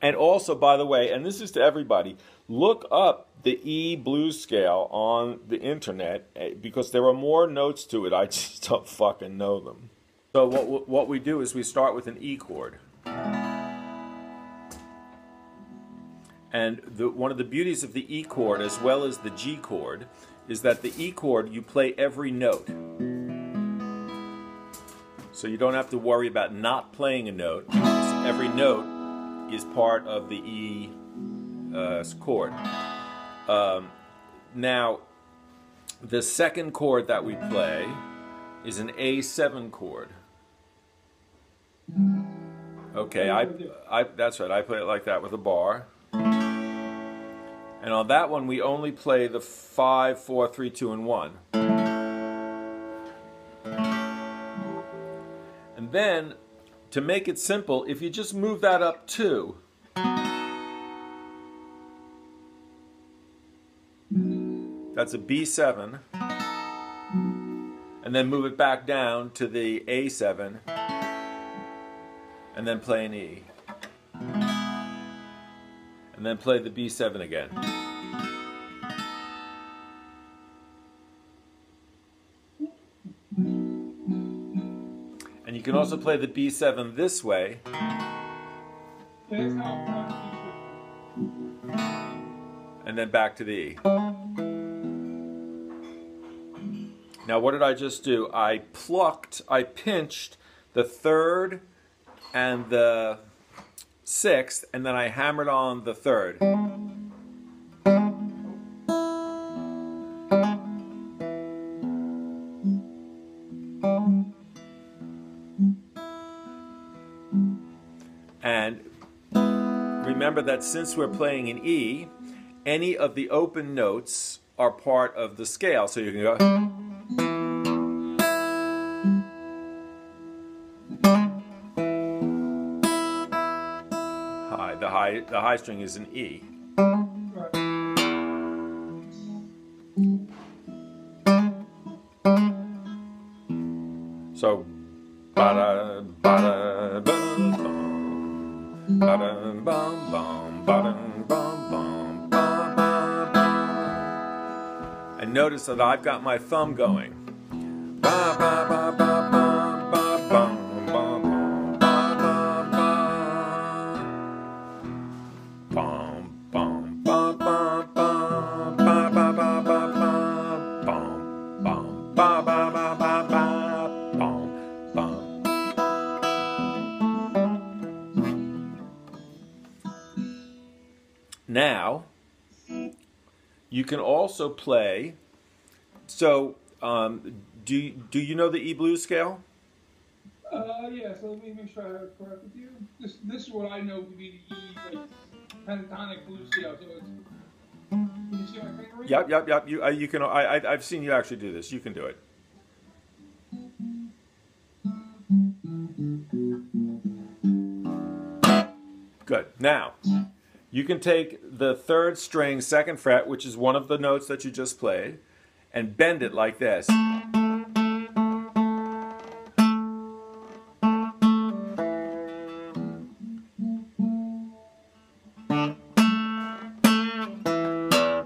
And also, by the way, and this is to everybody, look up the E blues scale on the internet because there are more notes to it. I just don't fucking know them. So what we do is we start with an E chord. And one of the beauties of the E chord as well as the G chord is that the E chord, you play every note. So you don't have to worry about not playing a note. Every note is part of the E chord. Now, the second chord that we play is an A7 chord. Okay, that's right, I play it like that with a bar. And on that one, we only play the 5, 4, 3, 2, and 1. And then, to make it simple, if you just move that up 2, that's a B7, and then move it back down to the A7, and then play an E. And then play the B7 again. And you can also play the B7 this way. And then back to the E. Now what did I just do? I pinched the 3rd and the 6th, and then I hammered on the 3rd. And remember that since we're playing an E, any of the open notes are part of the scale. So you can go. The high string is an E. So ba-da ba-da bum ba-da bum bum ba-da bum bum ba ba ba. And notice that I've got my thumb going. Ba ba ba ba ba ba bum. Now, you can also play. So, do you know the E blues scale? Yeah. So let me make sure I have it correct with you. This is what I know to be the E, like pentatonic blues scale. So it's. Can you see my finger ring? Yep. You can. I've seen you actually do this. You can do it. Good. Now, you can take the 3rd string, 2nd fret, which is one of the notes that you just played, and bend it like this.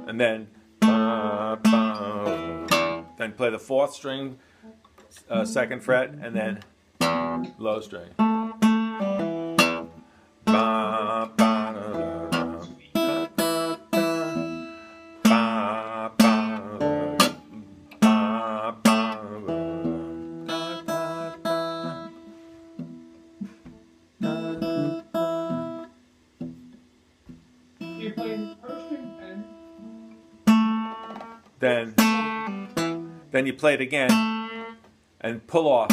And then play the 4th string, 2nd fret, and then low string. You're playing 1st string and then you play it again and pull off.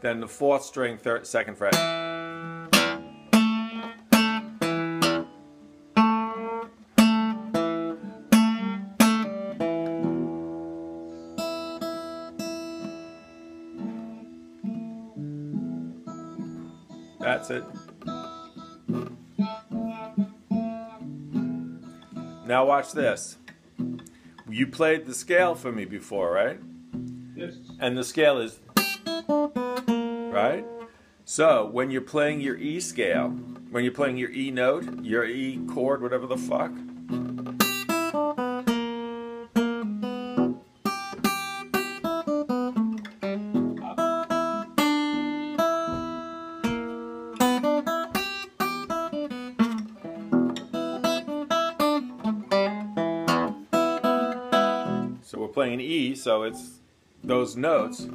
Then the 4th string, 2nd fret. That's it. Now watch this. You played the scale for me before, right? Yes. And the scale is, right? So when you're playing your E scale, when you're playing your E note, your E chord, whatever the fuck. So we're playing an E, so it's those notes.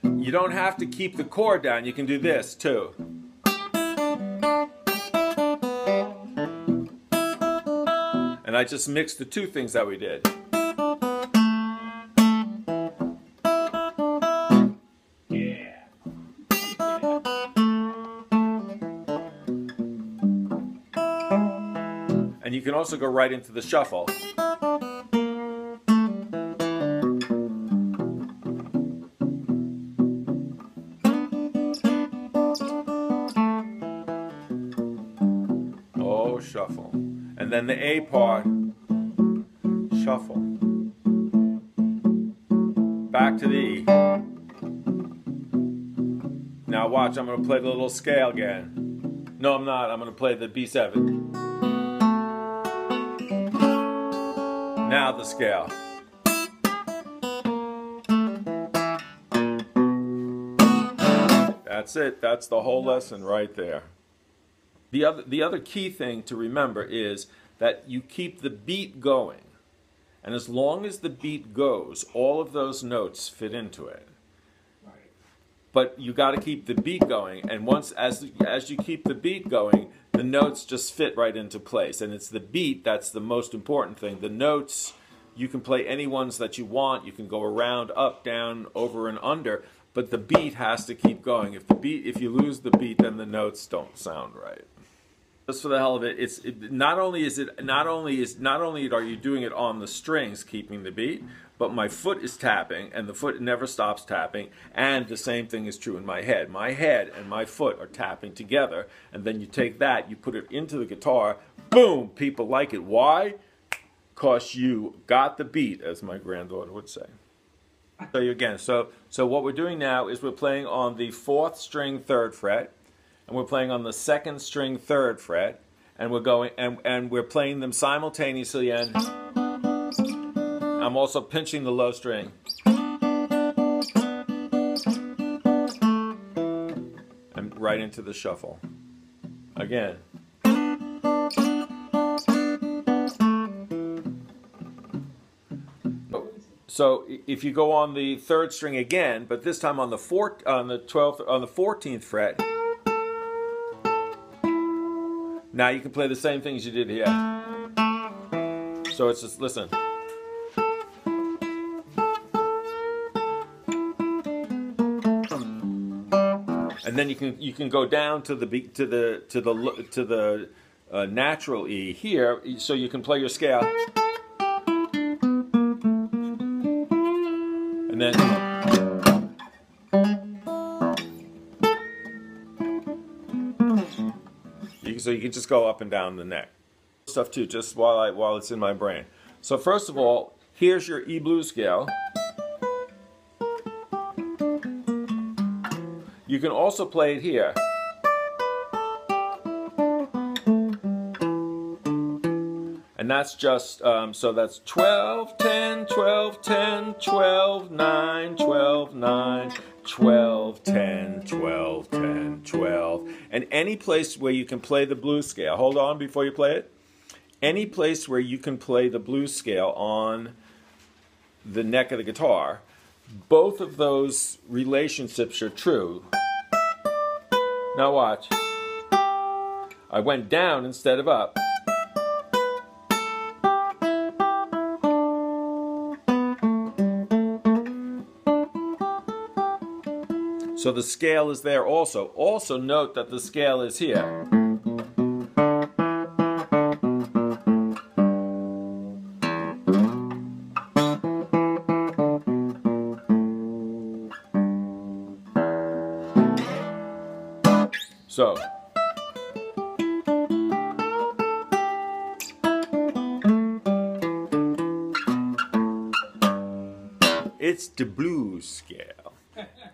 You don't have to keep the chord down, you can do this too. And I just mixed the two things that we did. Yeah. And you can also go right into the shuffle. Oh, shuffle. And then the A part, shuffle. Back to the E. Now watch, I'm going to play the little scale again. No, I'm not. I'm going to play the B7. Now the scale. That's it. That's the whole lesson right there. The other key thing to remember is that you keep the beat going. And as long as the beat goes, all of those notes fit into it. Right. But you got to keep the beat going, and as you keep the beat going, the notes just fit right into place. And it's the beat that's the most important thing. The notes, you can play any ones that you want. You can go around, up, down, over, and under. But the beat has to keep going. If you lose the beat, then the notes don't sound right. Just for the hell of it, not only are you doing it on the strings, keeping the beat, but my foot is tapping, and the foot never stops tapping, and the same thing is true in my head. My head and my foot are tapping together, and then you take that, you put it into the guitar, boom, people like it. Why? Because you got the beat, as my granddaughter would say. So again, so what we're doing now is we're playing on the 4th string 3rd fret, and we're playing on the 2nd string 3rd fret, and we're going and we're playing them simultaneously, and I'm also pinching the low string. And right into the shuffle. Again. So if you go on the 3rd string again, but this time on the 14th fret, now you can play the same things you did here. So it's just, listen. And then you can go down to the natural E here, so you can play your scale. And then so you can just go up and down the neck. Stuff too, just while it's in my brain. So first of all, here's your E blues scale. You can also play it here. And that's just, so that's 12, 10, 12, 10, 12, 9, 12, 9, 12, 10, 12, 10, 12. And any place where you can play the blues scale, hold on before you play it. Any place where you can play the blues scale on the neck of the guitar, both of those relationships are true. Now watch. I went down instead of up. So the scale is there also. Also note that the scale is here. So it's the blues scale.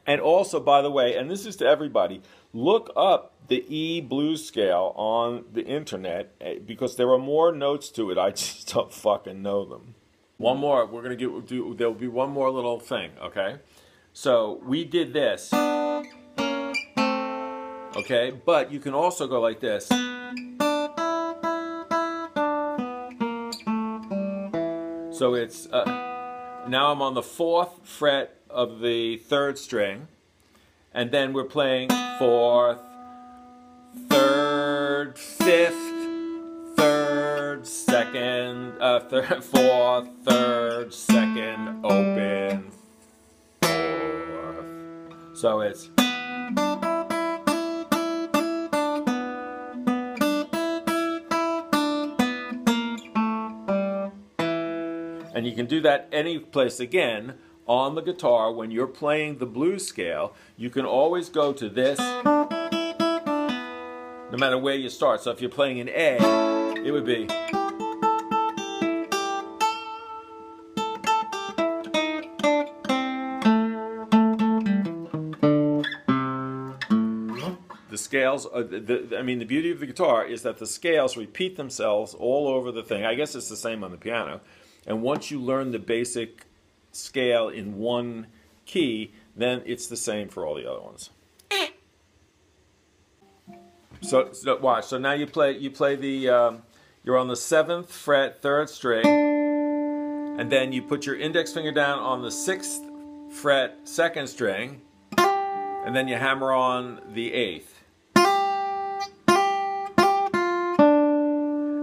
And also, by the way, and this is to everybody, look up the E blues scale on the internet because there are more notes to it. I just don't fucking know them. One more. We're going to do, there'll be one more little thing, okay? So we did this, okay? But you can also go like this. So it's, now I'm on the 4th fret of the 3rd string, and then we're playing 4th, 3rd, 5th, 3rd, 2nd, 4th, 3rd, 2nd, open, 4th. So it's. And you can do that any place again on the guitar. When you're playing the blues scale, you can always go to this, no matter where you start. So if you're playing an A, it would be. The scales, I mean, the beauty of the guitar is that the scales repeat themselves all over the thing. I guess it's the same on the piano. And once you learn the basic scale in one key, then it's the same for all the other ones. So watch. So now you play the, you're on the 7th fret, 3rd string, and then you put your index finger down on the 6th fret, 2nd string, and then you hammer on the 8th.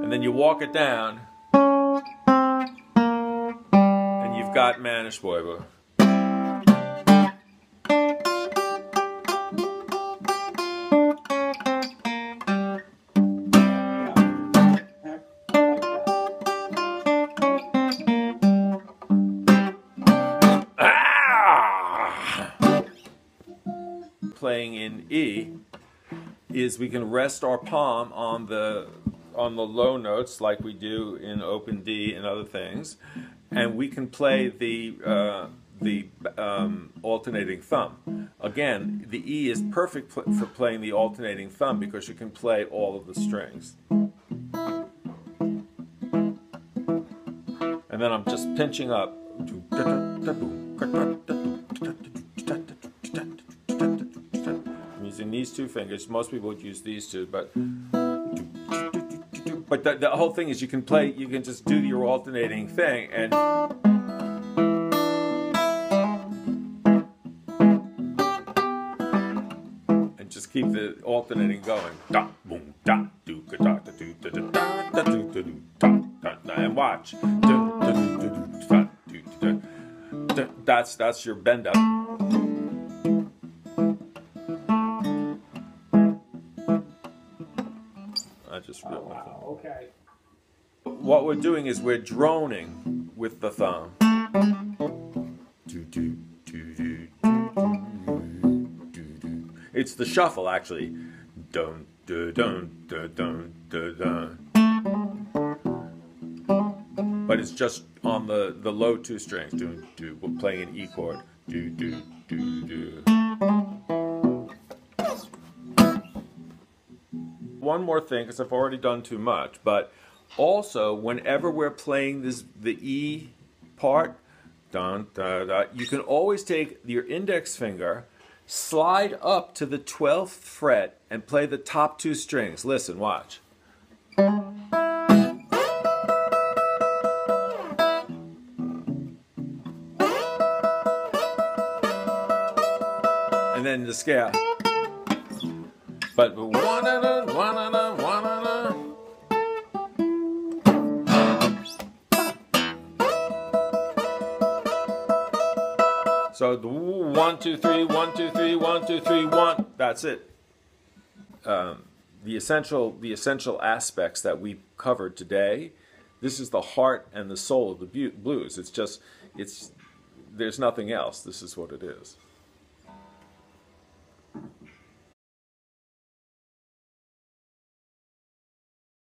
And then you walk it down, and you've got Manish Boy. Playing in E is we can rest our palm on the low notes like we do in open D and other things, and we can play the alternating thumb. Again, the E is perfect for playing the alternating thumb because you can play all of the strings. And then I'm just pinching up. I'm using these two fingers. Most people would use these two, but the whole thing is you can just do your alternating thing and just keep the alternating going. And watch. That's your bend up. I just ripped my thumb. Okay. What we're doing is we're droning with the thumb. It's the shuffle, actually. Dun, dun, dun, dun, dun, dun, dun. But it's just on the low two strings. Dun, dun. We're playing an E chord. Dun, dun, dun, dun. One more thing, because I've already done too much, but also whenever we're playing the E part, dun, dun, dun, you can always take your index finger, slide up to the 12th fret, and play the top two strings. Listen, watch. And then the scale. But so the 1, 2, 3, 1, 2, 3, 1, 2, 3, 1. That's it. The essential aspects that we covered today. This is the heart and the soul of the blues. There's nothing else. This is what it is.